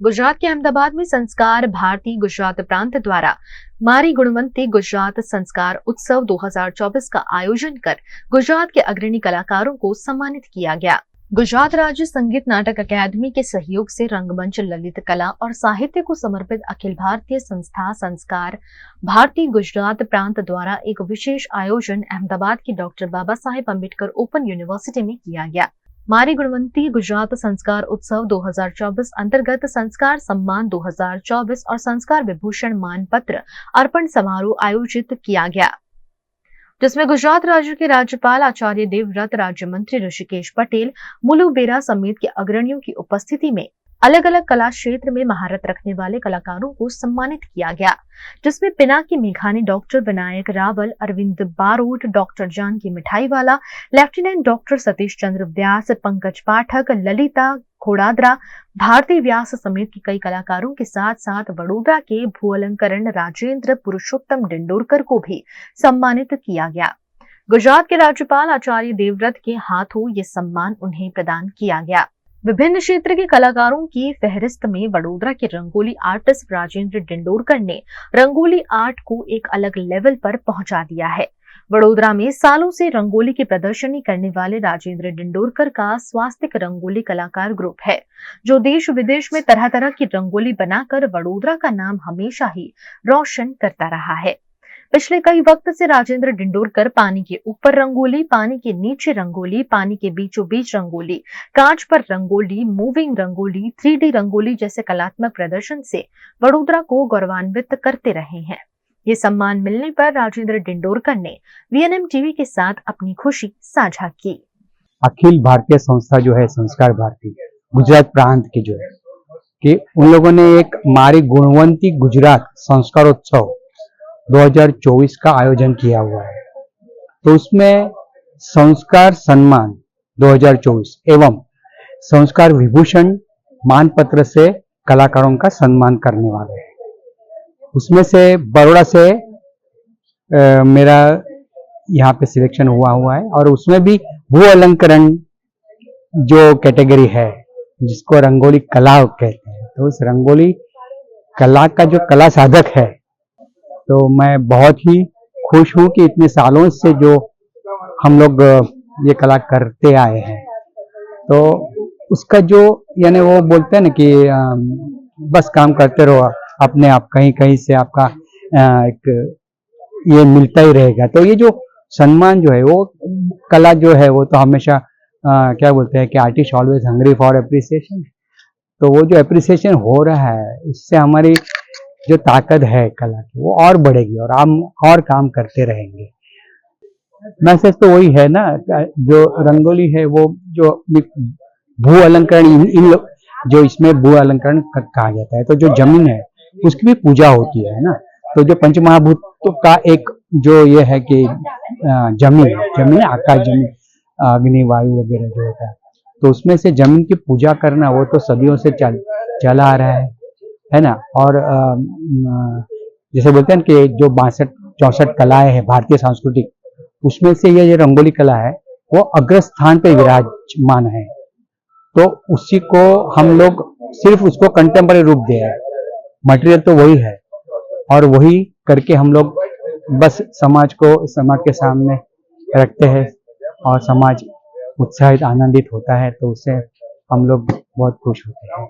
गुजरात के अहमदाबाद में संस्कार भारती गुजरात प्रांत द्वारा मारी गुणवंती गुजरात संस्कार उत्सव 2024 का आयोजन कर गुजरात के अग्रणी कलाकारों को सम्मानित किया गया। गुजरात राज्य संगीत नाटक अकादमी के सहयोग से रंगमंच, ललित कला और साहित्य को समर्पित अखिल भारतीय संस्था संस्कार भारती गुजरात प्रांत द्वारा एक विशेष आयोजन अहमदाबाद की doctor Baba Saheb Ambedkar open university में किया गया। मारी गुणवंती गुजरात संस्कार उत्सव 2024 अंतर्गत संस्कार सम्मान 2024 और संस्कार विभूषण मानपत्र अर्पण समारोह आयोजित किया गया, जिसमें गुजरात राज्य के राज्यपाल आचार्य देवव्रत, राज्य मंत्री ऋषिकेश पटेल, मुलु बेरा समेत के अग्रणियों की उपस्थिति में अलग अलग कला क्षेत्र में महारत रखने वाले कलाकारों को सम्मानित किया गया, जिसमें पिनाकी मेघानी, doctor Vinayak Raval, Arvind Barot, doctor Janki Mithaiwala, lieutenant doctor Satish Chandra Vyas, Pankaj Pathak, Lalita Khodadra, Bharti Vyas समेत के कई कलाकारों के साथ साथ वडोदरा के भूअलंकरण राजेंद्र पुरुषोत्तम डिंडोरकर को भी सम्मानित किया गया। गुजरात के राज्यपाल आचार्य देवव्रत के हाथों ये सम्मान उन्हें प्रदान किया गया। विभिन्न क्षेत्र के कलाकारों की फहरिस्त में वडोदरा के रंगोली आर्टिस्ट राजेंद्र डिंडोरकर ने रंगोली आर्ट को एक अलग लेवल पर पहुंचा दिया है। वडोदरा में सालों से रंगोली की प्रदर्शनी करने वाले राजेंद्र डिंडोरकर का स्वास्तिक रंगोली कलाकार ग्रुप है, जो देश विदेश में तरह तरह की रंगोली बनाकर वडोदरा का नाम हमेशा ही रोशन करता रहा है। पिछले कई वक्त से राजेंद्र डिंडोरकर पानी के ऊपर रंगोली, पानी के नीचे रंगोली, पानी के बीचों बीच रंगोली, कांच पर रंगोली, मूविंग रंगोली, 3D रंगोली जैसे कलात्मक प्रदर्शन से वडोदरा को गौरवान्वित करते रहे हैं। ये सम्मान मिलने पर राजेंद्र डिंडोरकर ने VNM टीवी के साथ अपनी खुशी साझा की। अखिल भारतीय संस्था जो है संस्कार भारती गुजरात प्रांत की जो है कि उन लोगों ने एक मारी गुणवंती गुजरात संस्कारोत्सव 2024 का आयोजन किया हुआ है। तो उसमें संस्कार सम्मान 2024 एवं संस्कार विभूषण मानपत्र से कलाकारों का सम्मान करने वाले हैं। उसमें से बड़ौदा से मेरा यहाँ पे सिलेक्शन हुआ है और उसमें भी भू अलंकरण जो कैटेगरी है जिसको रंगोली कला कहते हैं, तो उस रंगोली कला का जो कला साधक है, तो मैं बहुत ही खुश हूँ कि इतने सालों से जो हम लोग ये कला करते आए हैं, तो उसका जो यानी वो बोलते हैं ना कि बस काम करते रहो, अपने आप कहीं कहीं से आपका एक ये मिलता ही रहेगा। तो ये जो सम्मान जो है वो कला जो है वो तो हमेशा क्या बोलते हैं कि artist always hungry for appreciation. तो वो जो एप्रिसिएशन हो रहा है इससे हमारी जो ताकत है कला की वो और बढ़ेगी और हम और काम करते रहेंगे। मैसेज तो वही है ना, जो रंगोली है वो जो भू अलंकरण जो इसमें भू अलंकरण कहा जाता है, तो जो जमीन है उसकी भी पूजा होती है ना। तो जो पंचमहाभूतों का एक जो ये है कि जमीन आकाश, जमीन, अग्नि, वायु वगैरह जो होता है, तो उसमें से जमीन की पूजा करना वो तो सदियों से चला आ रहा है ना। और जैसे बोलते हैं कि जो 62-64 कलाएं हैं भारतीय सांस्कृतिक, उसमें से ये रंगोली कला है वो अग्र स्थान पे विराजमान है। तो उसी को हम लोग सिर्फ उसको कंटेम्पररी रूप दे रहे हैं, मटेरियल तो वही है और वही करके हम लोग बस समाज के सामने रखते हैं और समाज उत्साहित आनंदित होता है, तो उससे हम लोग बहुत खुश होते हैं।